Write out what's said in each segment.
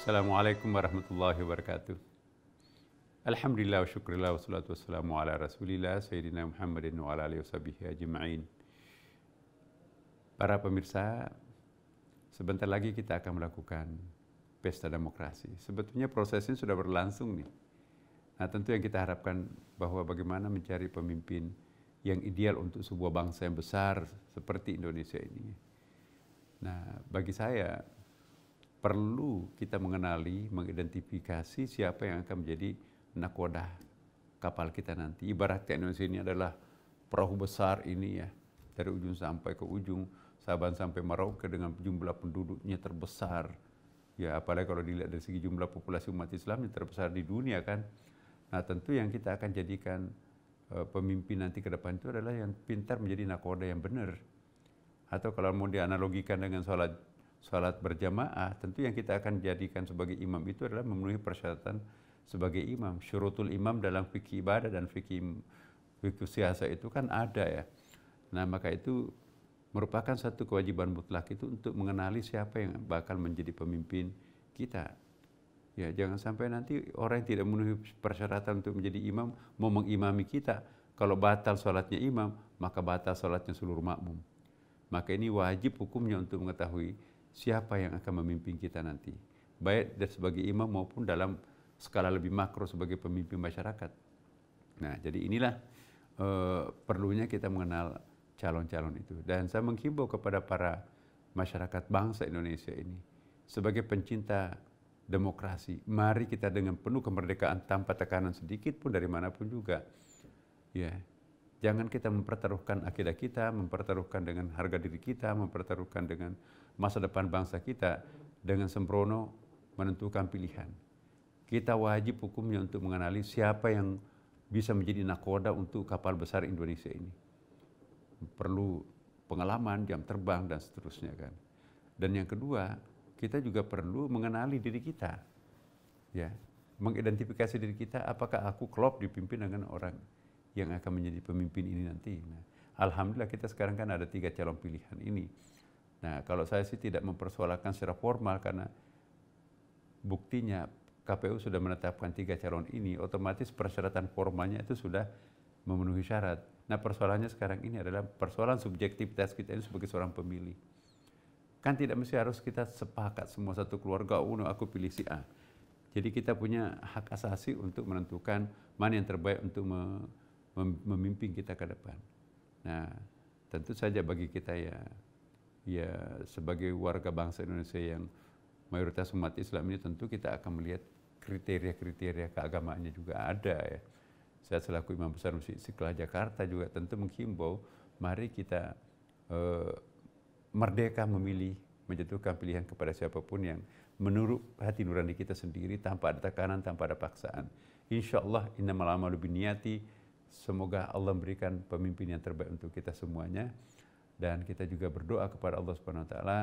Assalamualaikum warahmatullahi wabarakatuh. Alhamdulillah wa syukurillah wa salatu wassalamu ala rasulillah Sayyidina Muhammadin wa ala alihi washabihi ajma'in. Para pemirsa, sebentar lagi kita akan melakukan pesta demokrasi. Sebetulnya prosesnya sudah berlangsung nih. Nah, tentu yang kita harapkan bahwa bagaimana mencari pemimpin yang ideal untuk sebuah bangsa yang besar seperti Indonesia ini. Nah, bagi saya perlu kita mengenali, mengidentifikasi siapa yang akan menjadi nakoda kapal kita nanti. Ibaratnya Indonesia ini adalah perahu besar ini ya, dari ujung sampai ke ujung, Sabang sampai Merauke dengan jumlah penduduknya terbesar. Ya, apalagi kalau dilihat dari segi jumlah populasi umat Islam yang terbesar di dunia kan. Nah, tentu yang kita akan jadikan pemimpin nanti ke depan itu adalah yang pintar menjadi nakoda yang benar. Atau kalau mau dianalogikan dengan salat berjamaah, tentu yang kita akan jadikan sebagai imam itu adalah memenuhi persyaratan sebagai imam. Syurutul imam dalam fikih ibadah dan fikih siasa itu kan ada ya. Nah, maka itu merupakan satu kewajiban mutlak itu untuk mengenali siapa yang bakal menjadi pemimpin kita. Ya, jangan sampai nanti orang yang tidak memenuhi persyaratan untuk menjadi imam mau mengimami kita. Kalau batal sholatnya imam, maka batal sholatnya seluruh makmum. Maka ini wajib hukumnya untuk mengetahui siapa yang akan memimpin kita nanti. Baik sebagai imam maupun dalam skala lebih makro sebagai pemimpin masyarakat. Nah, jadi inilah perlunya kita mengenal calon-calon itu. Dan saya menghimbau kepada para masyarakat bangsa Indonesia ini, sebagai pencinta demokrasi, mari kita dengan penuh kemerdekaan tanpa tekanan sedikit pun dari manapun juga. Ya, jangan kita mempertaruhkan akidah kita, mempertaruhkan dengan harga diri kita, mempertaruhkan dengan masa depan bangsa kita dengan sembrono menentukan pilihan. Kita wajib hukumnya untuk mengenali siapa yang bisa menjadi nakoda untuk kapal besar Indonesia ini. Perlu pengalaman, jam terbang dan seterusnya kan. Dan yang kedua, kita juga perlu mengenali diri kita. Ya, mengidentifikasi diri kita, apakah aku klop dipimpin dengan orang yang akan menjadi pemimpin ini nanti. Nah, alhamdulillah kita sekarang kan ada 3 calon pilihan ini. Nah, kalau saya sih tidak mempersoalkan secara formal karena buktinya KPU sudah menetapkan 3 calon ini, otomatis persyaratan formalnya itu sudah memenuhi syarat. Nah, persoalannya sekarang ini adalah persoalan subjektivitas kita ini sebagai seorang pemilih. Kan tidak mesti harus kita sepakat semua satu keluarga, aku pilih si A. Jadi kita punya hak asasi untuk menentukan mana yang terbaik untuk memimpin kita ke depan. Nah, tentu saja bagi kita ya sebagai warga bangsa Indonesia yang mayoritas umat Islam ini, tentu kita akan melihat kriteria-kriteria keagamaannya juga ada ya. Saya selaku Imam Besar Masjid Istiqlal Jakarta juga tentu menghimbau, mari kita merdeka memilih, menjatuhkan pilihan kepada siapapun yang menurut hati nurani kita sendiri, tanpa ada tekanan, tanpa ada paksaan. Insya Allah, innamal a'malu binniyati. Semoga Allah memberikan pemimpin yang terbaik untuk kita semuanya. Dan kita juga berdoa kepada Allah Subhanahu wa Ta'ala,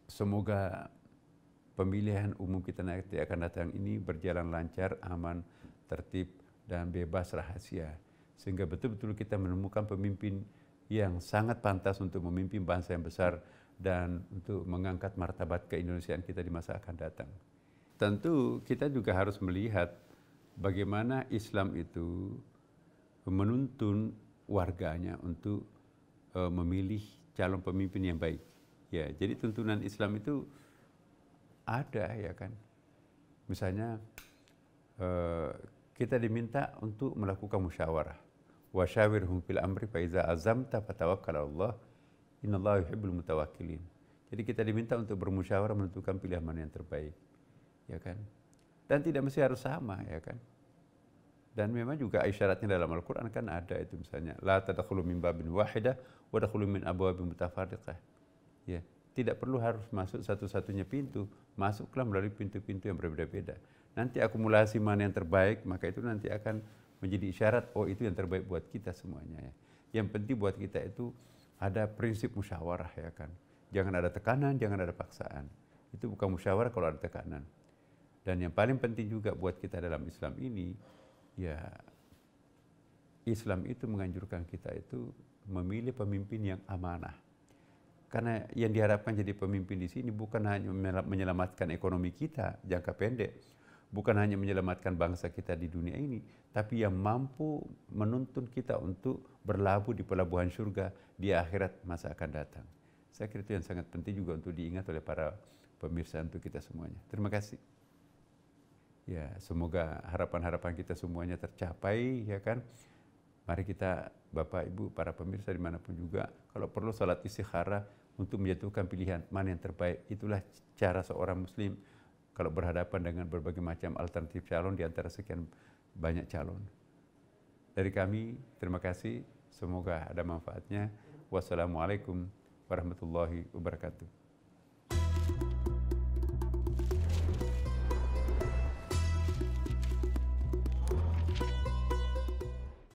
semoga pemilihan umum kita nanti akan datang ini berjalan lancar, aman, tertib, dan bebas rahasia. Sehingga betul-betul kita menemukan pemimpin yang sangat pantas untuk memimpin bangsa yang besar dan untuk mengangkat martabat keindonesiaan kita di masa akan datang. Tentu kita juga harus melihat bagaimana Islam itu menuntun warganya untuk memilih calon pemimpin yang baik. Ya, jadi tuntunan Islam itu ada ya kan. Misalnya kita diminta untuk melakukan musyawarah. Wa syawirhum fil amri fa iza azamta fatawakkal 'ala Allah. Innallaha yuhibbul mutawakkilin. Jadi kita diminta untuk bermusyawarah menentukan pilihan mana yang terbaik. Ya kan? Dan tidak mesti harus sama ya kan. Dan memang juga isyaratnya dalam Al-Qur'an kan ada itu, misalnya la tadkhulu min babin wahidah wa tadkhulu min abwabin mutafarriqah. Ya, tidak perlu harus masuk satu-satunya pintu, masuklah melalui pintu-pintu yang berbeda-beda. Nanti akumulasi mana yang terbaik, maka itu nanti akan menjadi isyarat, oh itu yang terbaik buat kita semuanya ya. Yang penting buat kita itu ada prinsip musyawarah ya kan. Jangan ada tekanan, jangan ada paksaan. Itu bukan musyawarah kalau ada tekanan. Dan yang paling penting juga buat kita dalam Islam ini, ya Islam itu menganjurkan kita itu memilih pemimpin yang amanah. Karena yang diharapkan jadi pemimpin di sini bukan hanya menyelamatkan ekonomi kita jangka pendek, bukan hanya menyelamatkan bangsa kita di dunia ini, tapi yang mampu menuntun kita untuk berlabuh di pelabuhan surga di akhirat masa akan datang. Saya kira itu yang sangat penting juga untuk diingat oleh para pemirsa untuk kita semuanya. Terima kasih. Ya, semoga harapan-harapan kita semuanya tercapai, ya kan? Mari kita, Bapak, Ibu, para pemirsa dimanapun juga, kalau perlu salat istikharah untuk menjatuhkan pilihan mana yang terbaik. Itulah cara seorang Muslim kalau berhadapan dengan berbagai macam alternatif calon di antara sekian banyak calon. Dari kami, terima kasih. Semoga ada manfaatnya. Wassalamualaikum warahmatullahi wabarakatuh.